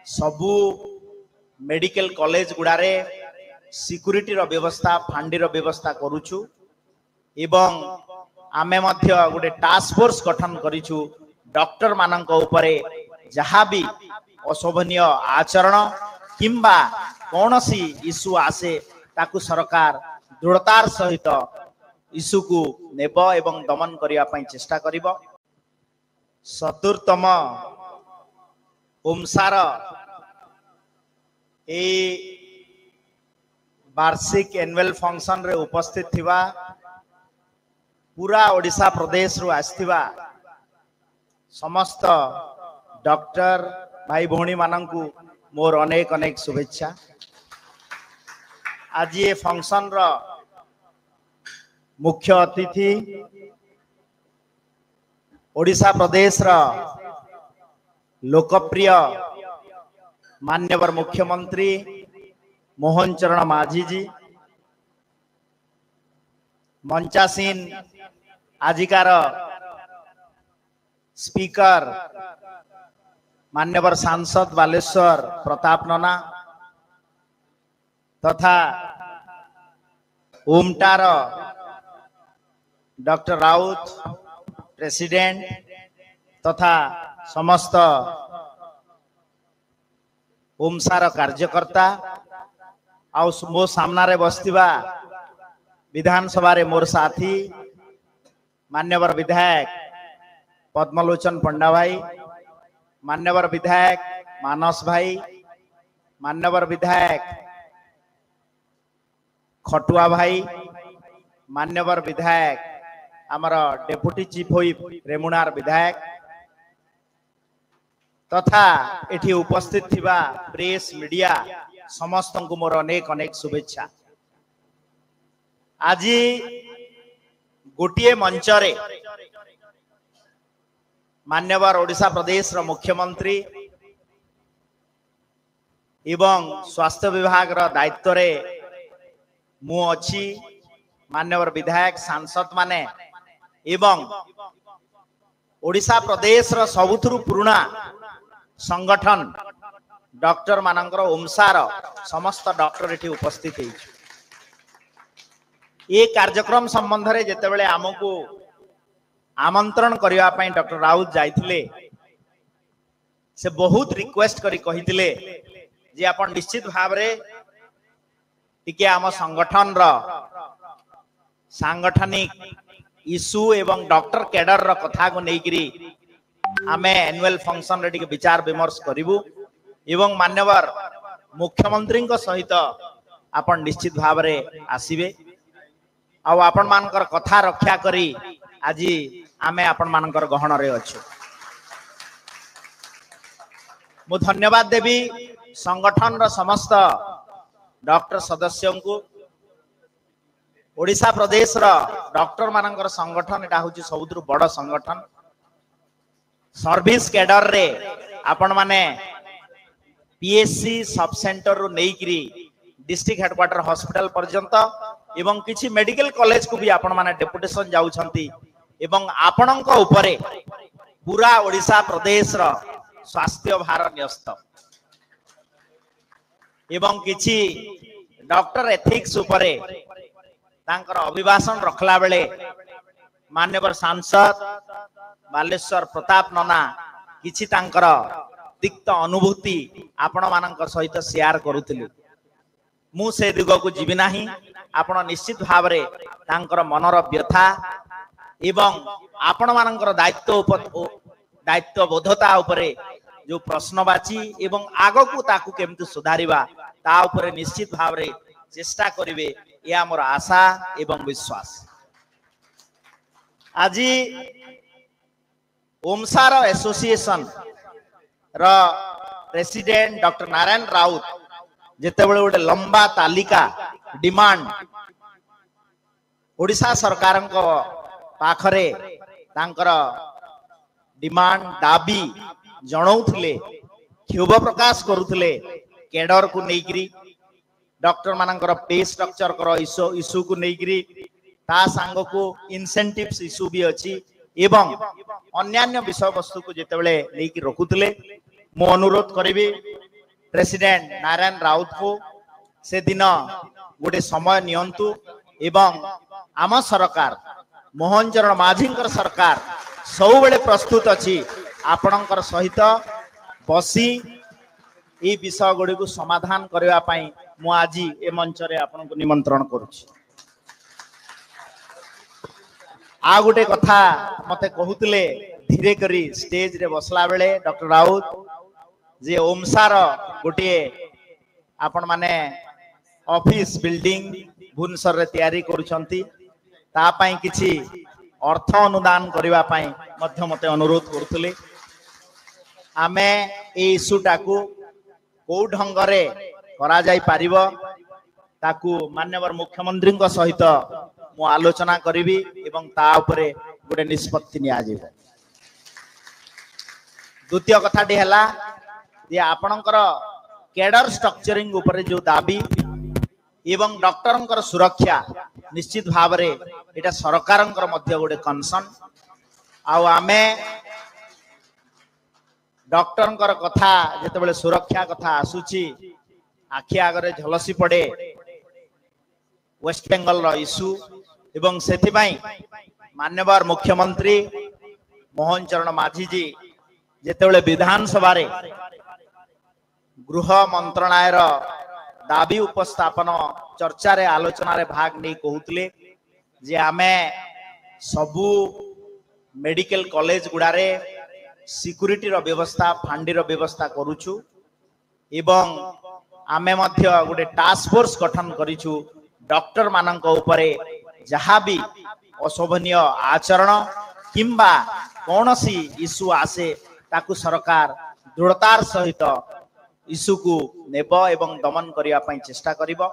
सबू medical college गुड़ारे security रो व्यवस्था फांडी रो व्यवस्था करूछु एवं आमे मध्य गोटे टास्क फोर्स गठन करिछु डॉक्टर मानक उपरे जहाँ भी अशोभनीय आचरण किंबा कौनसी इश्यू आसे ताकू सरकार दृढ़तार सहित इश्यू को नेब एवं दमन करिया पई चेष्टा करिब। 74तम ओमसार ए वार्षिक एनुअल फंक्शन रे उपस्थित थिबा पूरा ओडिशा प्रदेश रु आस्थिबा समस्त डॉक्टर भाई भौणी मानंकु मोर अनेक अनेक शुभेच्छा। आज ये फंक्शन रो मुख्य अतिथि ओडिशा प्रदेश रो लोकप्रिय मान्यवर मुख्यमंत्री मोहन चरण माझी जी, मंचासीन आजिकार स्पीकर मान्यवर सांसद बालेश्वर प्रताप नना तथा ओमटार डॉक्टर राउत प्रेसिडेंट तथा समस्त ओमसार कार्यकर्ता आ मो सामना रे बसतिबा विधानसभा रे मोर साथी मान्यवर विधायक पद्मलोचन पंडा भाई, मान्यवर विधायक मानस भाई, मान्यवर विधायक खटुआ भाई, मान्यवर विधायक आमर डेपुटी चीफ हुई रेमुनार विधायक तथा एठी उपस्थित थिबा प्रेस मीडिया समस्त को मोर अनेक अनेक शुभेच्छा। आज गोटे मंचरे मान्यवर ओडिशा प्रदेश रो मुख्यमंत्री एवं स्वास्थ्य विभाग रो दायित्व रे मु अछि, मान्यवर विधायक सांसद माने एवं ओडिशा प्रदेश रो सबुथुरु पुराना संगठन डॉक्टर मानकर ओमसार समस्त डॉक्टर एठी उपस्थित है। ये कार्यक्रम संबंध रे जेतेबेले आमको आमंत्रण करिया पई डॉक्टर राउत जाइथिले से बहुत रिक्वेस्ट करी कहिथिले जे आपण निश्चित भाव रे टिके आम संगठन रो सांगठनिक इश्यू एवं डॉक्टर कैडर रो कथा को नेकरी आमे एनुअल फंक्शन रे टिके विचार विमर्श करिवु एवं मान्यवर मुख्यमंत्री सहित आपण निश्चित भाव रे आसीबे आ आपण मानकर कथा रक्षा करी आज आमे आपण मानकर गहन रे अछु। मु धन्यवाद देवी संगठन रो समस्त डॉक्टर सदस्यों को। ओडिशा प्रदेश रो डॉक्टर मानकर संगठन एटा होची सबुतरु बड़ संगठन। सर्विस कैडर रे आपण माने पीएससी सब सेंटर रो नेइकरी डिस्ट्रिक्ट हेडक्वार्टर हॉस्पिटल पर्यंत एवं किछि मेडिकल कॉलेज को भी आपण माने डेपुटेशन जाउछंती एवं आपणक उपरे पूरा ओडिशा प्रदेश रो स्वास्थ्य भार न्यस्त एवं किछि डॉक्टर एथिक्स उपरे तांकर अभिभाषण रखला बेले मान्यवर सांसद बालेश्वर प्रताप नना किछि तांकर तिक्त अनुभूति आपण मानक सहित शेयर करूथिलु। मु से दिग को जीवी नाही, आपण निश्चित भाव रे तांकर मनर व्यथा एवं आपण मानकर दायित्व बोधता उपरे जो प्रश्नवाची एवं आगो को ताकू केमति सुधारिबा ता उपरे निश्चित भाव रे चेष्टा करिवे या मोर आशा एवं विश्वास। आज ओमसार एसोसिएशन रो प्रेसिडेंट डॉक्टर नारायण राउत जेतेबेले गोटे लंबा तालिका डिमांड ओडिशा सरकार पाखरे तांकर डिमांड दाबी जणाउथिले क्षोभ प्रकाश करुथिले कैडर को नेइकरी डॉक्टर मानकर पे स्ट्रक्चर कर इश्यू को नेइकरी ता सांग को इंसेंटिव्स इश्यू भी अछि एवं अन्यान्य विषय वस्तु को जेतेबेले नेइकी रखुथिले मो अनुरोध करिबी प्रेसिडेंट नारायण राउत को से दिन गोटे समय नियंतु एवं आम सरकार मोहन चरण माझी सरकार सब बेले प्रस्तुत अच्छी आपणकर सहित बसी ये विषय गुड़ी को समाधान करने मु आज ए मंच रे आपन को निमंत्रण करुछि। आ गोटे कथा मते कहूतिले धीरे करी स्टेज रे बसला बेले डॉक्टर राउत जे ओमसार गोटे आपण माने ऑफिस बिल्डिंग भुवनेश्वर रे तैयारी करूछंती ता पई किछि अर्थ अनुदान करबा पई मध्य मते अनुरोध करथुले। आमे ए इशूटा को को ढंगरे करा जाई पारिबो ताकू माननीय मुख्यमंत्री सहित मु आलोचना करी एवं ता उपरे गोटे निष्पत्ति निया जिवो। द्वितीय कथाटी है जे आपणकर कैडर स्ट्रक्चरिंग उपरे जो दाबी एवं डॉक्टर सुरक्षा निश्चित भाव रे एटा सरकारंकर मध्य गोटे कंसर्न आउ आमे डॉक्टर कथा जेतेबेले सुरक्षा कथा आसुची आखि आगरे झलसी पड़े वेस्ट बेंगल रो इशू एवं सेथिबाई मान्यवर मुख्यमंत्री मोहन चरण माझी जी जेतेबेले विधानसभा रे गृह मंत्रणालय दाबी उपस्थापन चर्चा रे आलोचना रे भाग नहीं कहूतले जे आमे सबु मेडिकल कॉलेज गुडारे सिक्यूरिटी रो व्यवस्था फांडी रो व्यवस्था करूछु एवं आमे मध्य गोटे टास्क फोर्स गठन करिछु डॉक्टर मानक उपरे जहाँ भी अशोभनीय आचरण किंबा कौनसी इशू आसे ताकू सरकार दृढ़तार सहित इशू को नेब एवं दमन करने चेष्टा करिबो।